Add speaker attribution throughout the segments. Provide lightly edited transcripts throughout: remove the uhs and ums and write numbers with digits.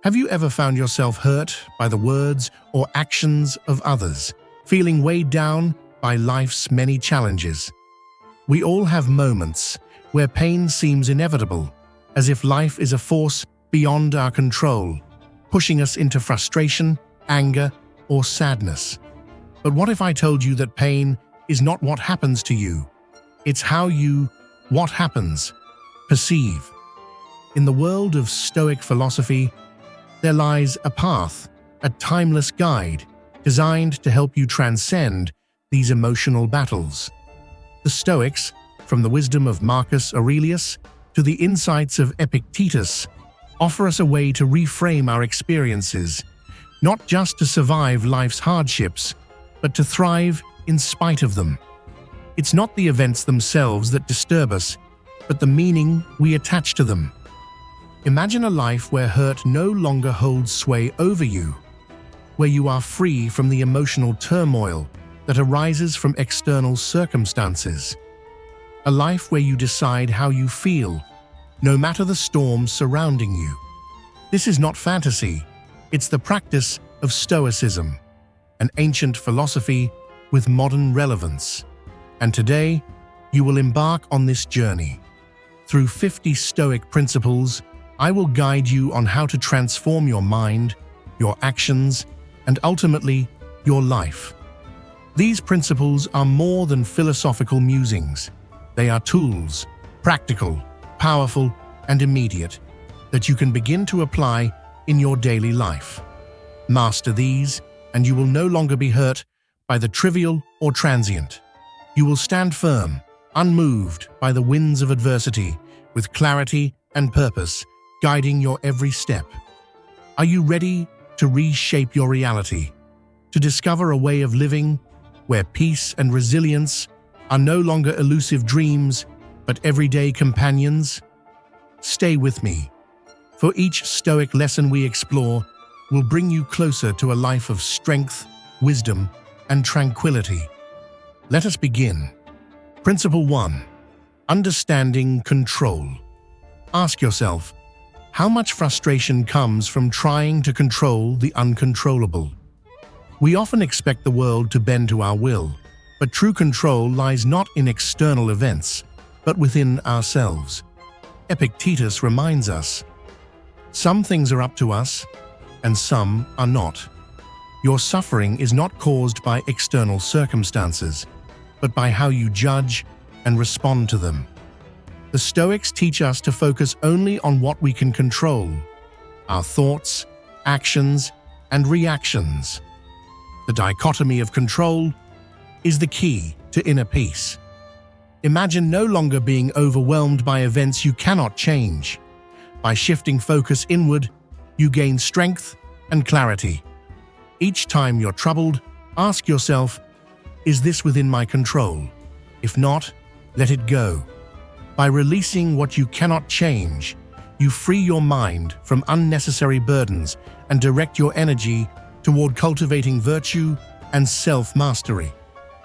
Speaker 1: Have you ever found yourself hurt by the words or actions of others, feeling weighed down by life's many challenges? We all have moments where pain seems inevitable, as if life is a force beyond our control, pushing us into frustration, anger, or sadness. But what if I told you that pain is not what happens to you? It's how you, what happens, perceive. In the world of Stoic philosophy, there lies a path, a timeless guide, designed to help you transcend these emotional battles. The Stoics, from the wisdom of Marcus Aurelius to the insights of Epictetus, offer us a way to reframe our experiences, not just to survive life's hardships, but to thrive in spite of them. It's not the events themselves that disturb us, but the meaning we attach to them. Imagine a life where hurt no longer holds sway over you, where you are free from the emotional turmoil that arises from external circumstances. A life where you decide how you feel, no matter the storms surrounding you. This is not fantasy, it's the practice of Stoicism, an ancient philosophy with modern relevance. And today, you will embark on this journey. Through 50 Stoic principles, I will guide you on how to transform your mind, your actions, and ultimately, your life. These principles are more than philosophical musings. They are tools, practical, powerful, and immediate, that you can begin to apply in your daily life. Master these, and you will no longer be hurt by the trivial or transient. You will stand firm, unmoved by the winds of adversity, with clarity and purpose guiding your every step. Are you ready to reshape your reality, to discover a way of living where peace and resilience are no longer elusive dreams, but everyday companions? Stay with me, for each Stoic lesson we explore will bring you closer to a life of strength, wisdom, and tranquility. Let us begin. Principle 1. Understanding control. Ask yourself, how much frustration comes from trying to control the uncontrollable? We often expect the world to bend to our will, but true control lies not in external events, but within ourselves. Epictetus reminds us, some things are up to us, and some are not. Your suffering is not caused by external circumstances, but by how you judge and respond to them. The Stoics teach us to focus only on what we can control: our thoughts, actions, and reactions. The dichotomy of control is the key to inner peace. Imagine no longer being overwhelmed by events you cannot change. By shifting focus inward, you gain strength and clarity. Each time you're troubled, ask yourself, is this within my control? If not, let it go. By releasing what you cannot change, you free your mind from unnecessary burdens and direct your energy toward cultivating virtue and self-mastery.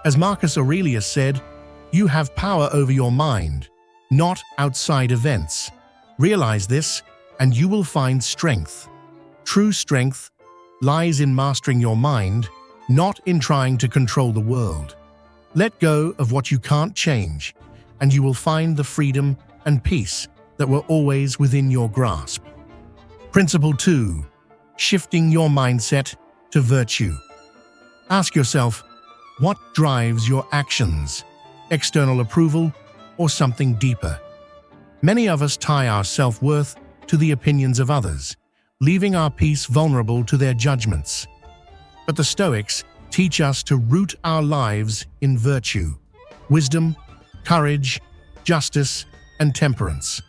Speaker 1: As Marcus Aurelius said, you have power over your mind, not outside events. Realize this, and you will find strength. True strength lies in mastering your mind, not in trying to control the world. Let go of what you can't change, and you will find the freedom and peace that were always within your grasp. Principle 2. Shifting your mindset to virtue. Ask yourself, what drives your actions? External approval or something deeper? Many of us tie our self-worth to the opinions of others, leaving our peace vulnerable to their judgments. But the Stoics teach us to root our lives in virtue, wisdom, courage, justice, and temperance,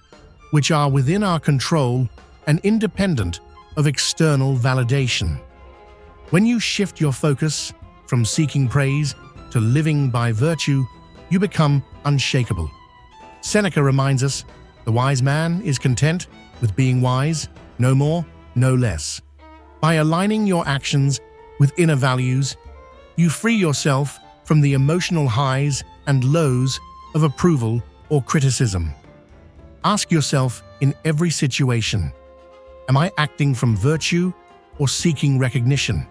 Speaker 1: which are within our control and independent of external validation. When you shift your focus from seeking praise to living by virtue, you become unshakable. Seneca reminds us, the wise man is content with being wise, no more, no less. By aligning your actions with inner values, you free yourself from the emotional highs and lows of approval or criticism. Ask yourself in every situation, Am I acting from virtue or seeking recognition?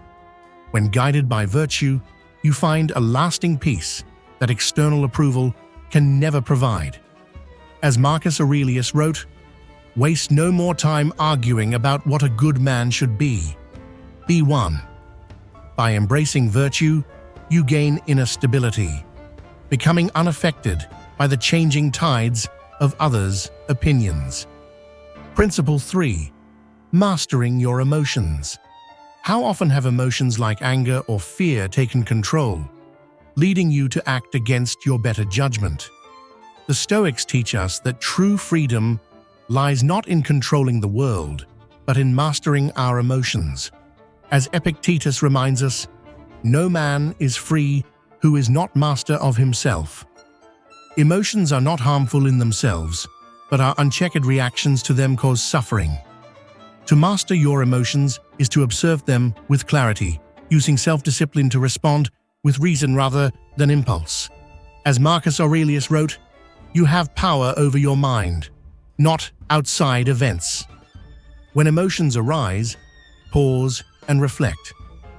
Speaker 1: When guided by virtue, you find a lasting peace that external approval can never provide. As Marcus Aurelius wrote, "Waste no more time arguing about what a good man should be. Be one." By embracing virtue, you gain inner stability, becoming unaffected by the changing tides of others' opinions. Principle 3. Mastering your emotions. How often have emotions like anger or fear taken control, leading you to act against your better judgment? The Stoics teach us that true freedom lies not in controlling the world, but in mastering our emotions. As Epictetus reminds us, no man is free who is not master of himself. Emotions are not harmful in themselves, but our unchecked reactions to them cause suffering. To master your emotions is to observe them with clarity, using self-discipline to respond with reason rather than impulse. As Marcus Aurelius wrote, "You have power over your mind, not outside events." When emotions arise, pause and reflect.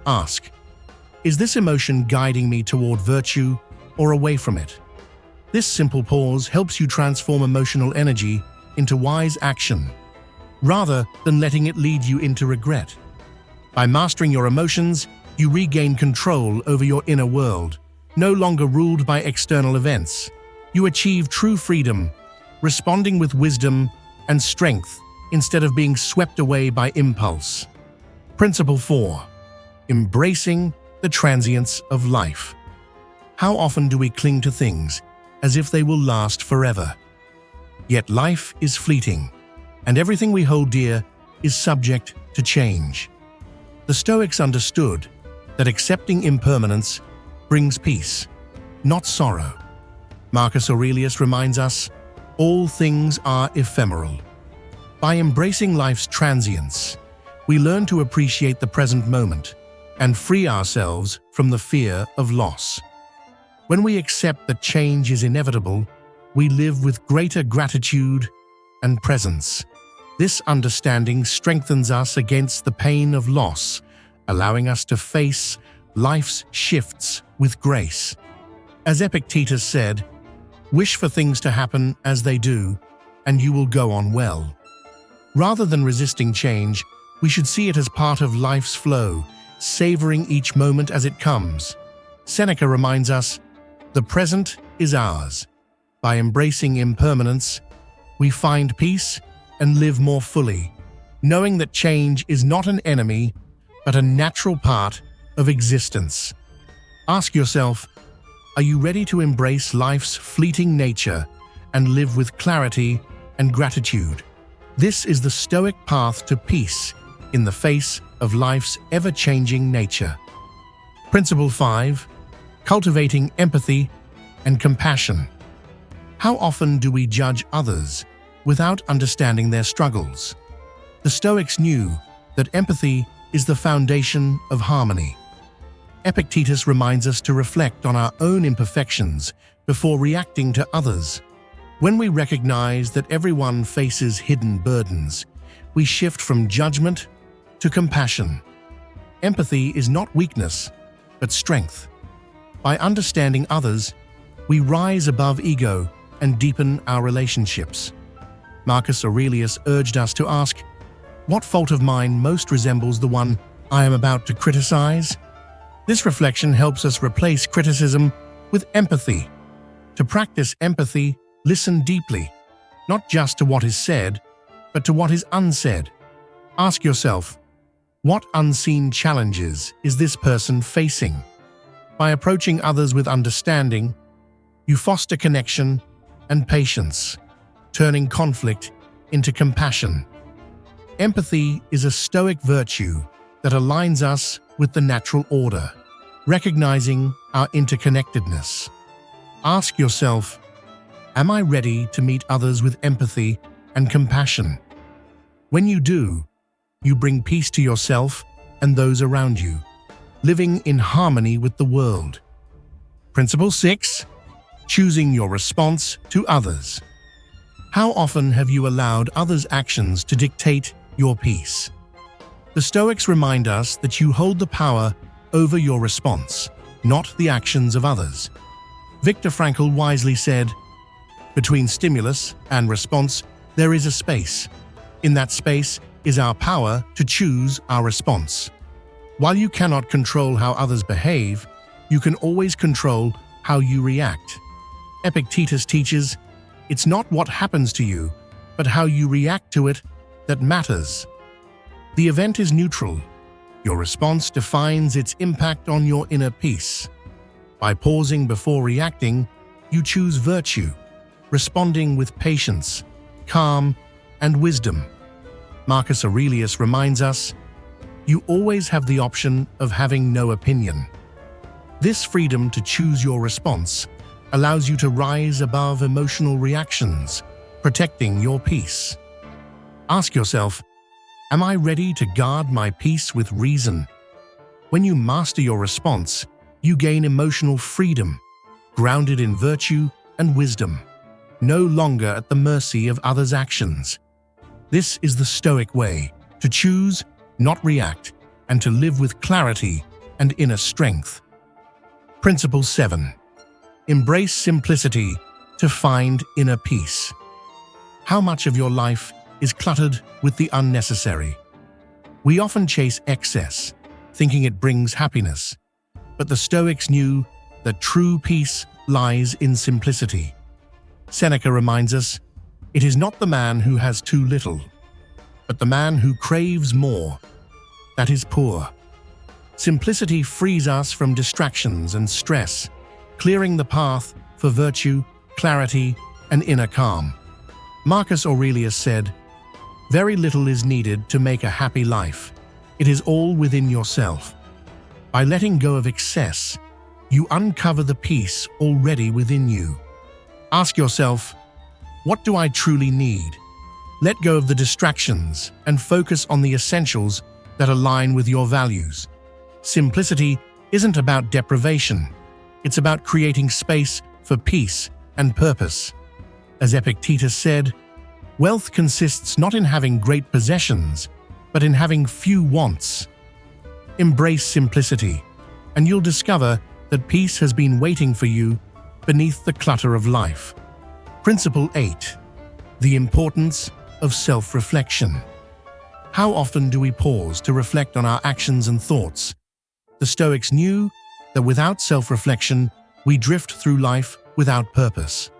Speaker 1: Ask, is this emotion guiding me toward virtue or away from it? This simple pause helps you transform emotional energy into wise action, rather than letting it lead you into regret. By mastering your emotions, you regain control over your inner world, no longer ruled by external events. You achieve true freedom, responding with wisdom and strength instead of being swept away by impulse. Principle 4. Embracing the transience of life. How often do we cling to things as if they will last forever? Yet life is fleeting, and everything we hold dear is subject to change. The Stoics understood that accepting impermanence brings peace, not sorrow. Marcus Aurelius reminds us, all things are ephemeral. By embracing life's transience, we learn to appreciate the present moment and free ourselves from the fear of loss. When we accept that change is inevitable, we live with greater gratitude and presence. This understanding strengthens us against the pain of loss, allowing us to face life's shifts with grace. As Epictetus said, "Wish for things to happen as they do, and you will go on well." Rather than resisting change, we should see it as part of life's flow, savoring each moment as it comes. Seneca reminds us, "The present is ours." By embracing impermanence, we find peace and live more fully, knowing that change is not an enemy, but a natural part of existence. Ask yourself, are you ready to embrace life's fleeting nature and live with clarity and gratitude? This is the Stoic path to peace in the face of life's ever-changing nature. Principle 5. Cultivating empathy and compassion. How often do we judge others without understanding their struggles? The Stoics knew that empathy is the foundation of harmony. Epictetus reminds us to reflect on our own imperfections before reacting to others. When we recognize that everyone faces hidden burdens, we shift from judgment to compassion. Empathy is not weakness, but strength. By understanding others, we rise above ego and deepen our relationships. Marcus Aurelius urged us to ask, what fault of mine most resembles the one I am about to criticize? This reflection helps us replace criticism with empathy. To practice empathy, listen deeply, not just to what is said, but to what is unsaid. Ask yourself, what unseen challenges is this person facing? By approaching others with understanding, you foster connection and patience, turning conflict into compassion. Empathy is a Stoic virtue that aligns us with the natural order, recognizing our interconnectedness. Ask yourself, am I ready to meet others with empathy and compassion? When you do, you bring peace to yourself and those around you, living in harmony with the world. Principle 6. Choosing your response to others. How often have you allowed others' actions to dictate your peace. The Stoics remind us that you hold the power over your response, not the actions of others. Viktor Frankl wisely said, "Between stimulus and response, there is a space. In that space is our power to choose our response." While you cannot control how others behave, you can always control how you react. Epictetus teaches, "It's not what happens to you, but how you react to it that matters." The event is neutral. Your response defines its impact on your inner peace. By pausing before reacting, you choose virtue, responding with patience, calm, and wisdom. Marcus Aurelius reminds us, "You always have the option of having no opinion." This freedom to choose your response allows you to rise above emotional reactions, protecting your peace. Ask yourself, am I ready to guard my peace with reason? When you master your response, you gain emotional freedom, grounded in virtue and wisdom, no longer at the mercy of others' actions. This is the Stoic way, to choose, not react, and to live with clarity and inner strength. Principle 7. Embrace simplicity to find inner peace. How much of your life is cluttered with the unnecessary? We often chase excess, thinking it brings happiness. But the Stoics knew that true peace lies in simplicity. Seneca reminds us, "It is not the man who has too little, but the man who craves more that is poor." Simplicity frees us from distractions and stress, clearing the path for virtue, clarity, and inner calm. Marcus Aurelius said, "Very little is needed to make a happy life. It is all within yourself." By letting go of excess, you uncover the peace already within you. Ask yourself, what do I truly need? Let go of the distractions and focus on the essentials that align with your values. Simplicity isn't about deprivation. It's about creating space for peace and purpose. As Epictetus said, "Wealth consists not in having great possessions, but in having few wants." Embrace simplicity, and you'll discover that peace has been waiting for you beneath the clutter of life. Principle 8. The importance of self-reflection. How often do we pause to reflect on our actions and thoughts? The Stoics knew that without self-reflection, we drift through life without purpose.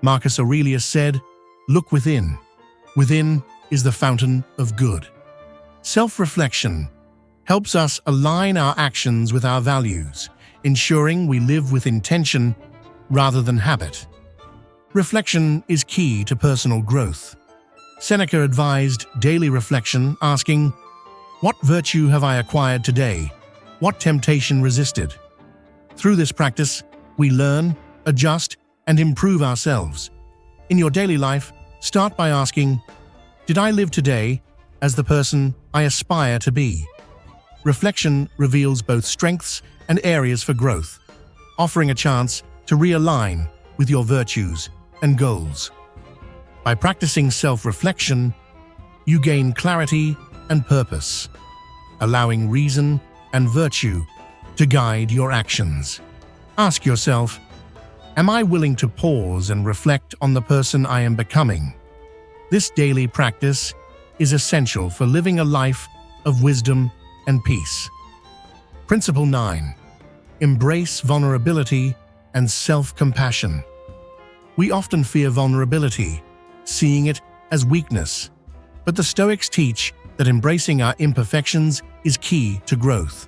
Speaker 1: Marcus Aurelius said, "Look within. Within is the fountain of good." Self-reflection helps us align our actions with our values, ensuring we live with intention rather than habit. Reflection is key to personal growth. Seneca advised daily reflection, asking, "What virtue have I acquired today? What temptation resisted?" Through this practice, we learn, adjust, and improve ourselves. In your daily life, start by asking, "Did I live today as the person I aspire to be?" Reflection reveals both strengths and areas for growth, offering a chance to realign with your virtues and goals. By practicing self-reflection, you gain clarity and purpose, allowing reason and virtue to guide your actions. Ask yourself, am I willing to pause and reflect on the person I am becoming? This daily practice is essential for living a life of wisdom and peace. Principle 9. Embrace vulnerability and self-compassion. We often fear vulnerability, seeing it as weakness, but the Stoics teach that embracing our imperfections is key to growth.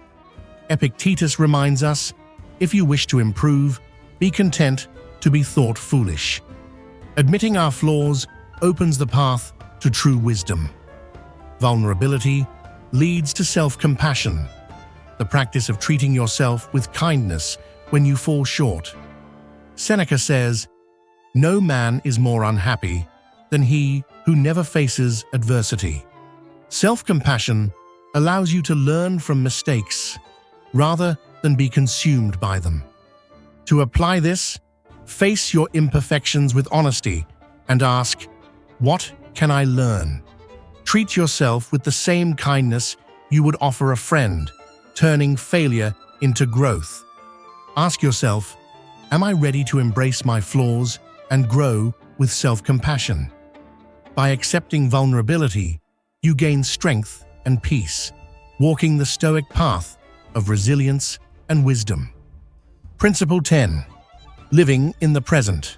Speaker 1: Epictetus reminds us, "If you wish to improve, be content to be thought foolish." Admitting our flaws opens the path to true wisdom. Vulnerability leads to self-compassion, the practice of treating yourself with kindness when you fall short. Seneca says, "No man is more unhappy than he who never faces adversity." Self-compassion allows you to learn from mistakes rather than be consumed by them. To apply this, face your imperfections with honesty and ask, "What can I learn?" Treat yourself with the same kindness you would offer a friend, turning failure into growth. Ask yourself, am I ready to embrace my flaws and grow with self-compassion? By accepting vulnerability, you gain strength and peace, walking the Stoic path of resilience and wisdom. Principle 10. Living in the present.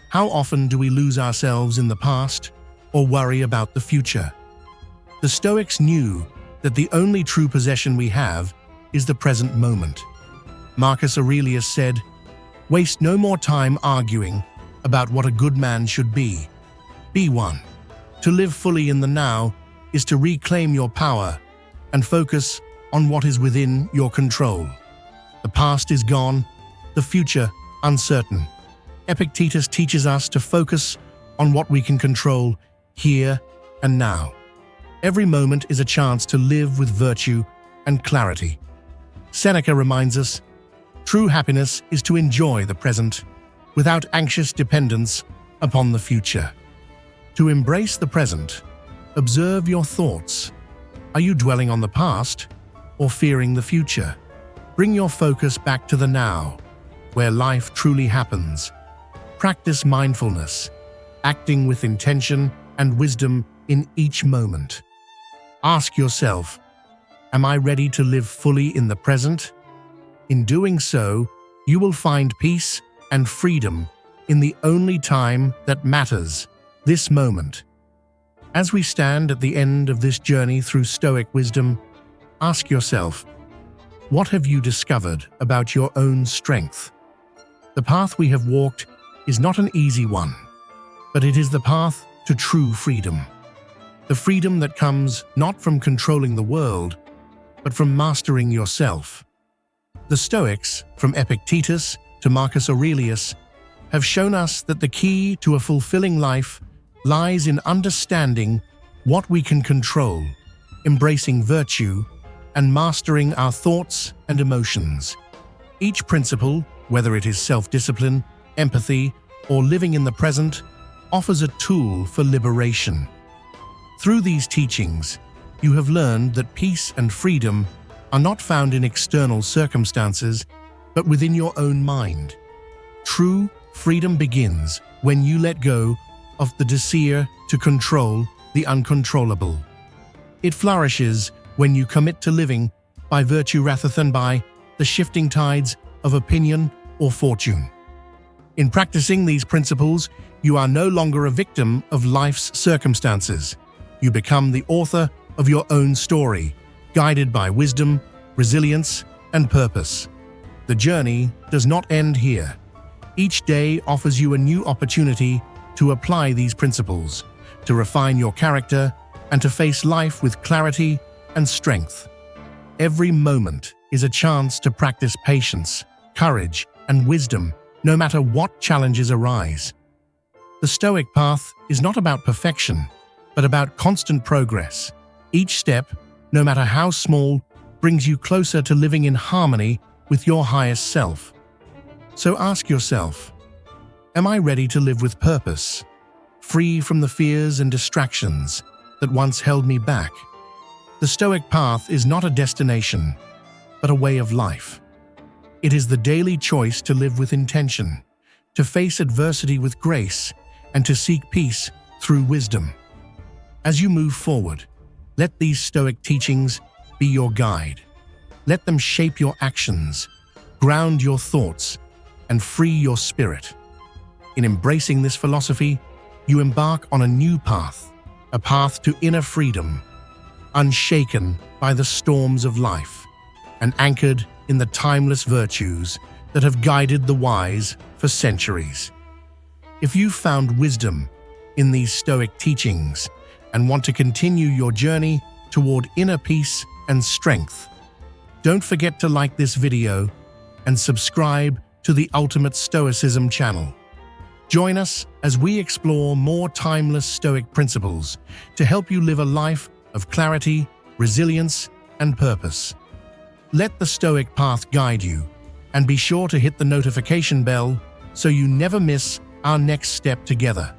Speaker 1: How often do we lose ourselves in the past or worry about the future? The Stoics knew that the only true possession we have is the present moment. Marcus Aurelius said, "Waste no more time arguing about what a good man should be. Be one." To live fully in the now is to reclaim your power and focus on what is within your control. The past is gone, the future uncertain. Epictetus teaches us to focus on what we can control here and now. Every moment is a chance to live with virtue and clarity. Seneca reminds us, true happiness is to enjoy the present without anxious dependence upon the future. To embrace the present, observe your thoughts. Are you dwelling on the past or fearing the future? Bring your focus back to the now, where life truly happens. Practice mindfulness, acting with intention and wisdom in each moment. Ask yourself, am I ready to live fully in the present? In doing so, you will find peace and freedom in the only time that matters, this moment. As we stand at the end of this journey through Stoic wisdom, ask yourself, what have you discovered about your own strength? The path we have walked is not an easy one, but it is the path to true freedom. The freedom that comes not from controlling the world, but from mastering yourself. The Stoics, from Epictetus to Marcus Aurelius, have shown us that the key to a fulfilling life lies in understanding what we can control, embracing virtue, and mastering our thoughts and emotions. Each principle, whether it is self-discipline, empathy, or living in the present, offers a tool for liberation. Through these teachings, you have learned that peace and freedom are not found in external circumstances, but within your own mind. True freedom begins when you let go of the desire to control the uncontrollable. It flourishes when you commit to living by virtue rather than by the shifting tides of opinion or fortune. In practicing these principles, you are no longer a victim of life's circumstances. You become the author of your own story, guided by wisdom, resilience, and purpose. The journey does not end here. Each day offers you a new opportunity to apply these principles, to refine your character, and to face life with clarity and strength. Every moment is a chance to practice patience, courage, and wisdom, no matter what challenges arise. The Stoic path is not about perfection, but about constant progress. Each step, no matter how small, brings you closer to living in harmony with your highest self. So ask yourself, am I ready to live with purpose, free from the fears and distractions that once held me back? The Stoic path is not a destination, but a way of life. It is the daily choice to live with intention, to face adversity with grace, and to seek peace through wisdom. As you move forward, let these Stoic teachings be your guide. Let them shape your actions, ground your thoughts, and free your spirit. In embracing this philosophy, you embark on a new path, a path to inner freedom, unshaken by the storms of life, and anchored in the timeless virtues that have guided the wise for centuries. If you found wisdom in these Stoic teachings and want to continue your journey toward inner peace and strength, don't forget to like this video and subscribe to the Ultimate Stoicism channel. Join us as we explore more timeless Stoic principles to help you live a life of clarity, resilience, and purpose. Let the Stoic path guide you, and be sure to hit the notification bell so you never miss our next step together.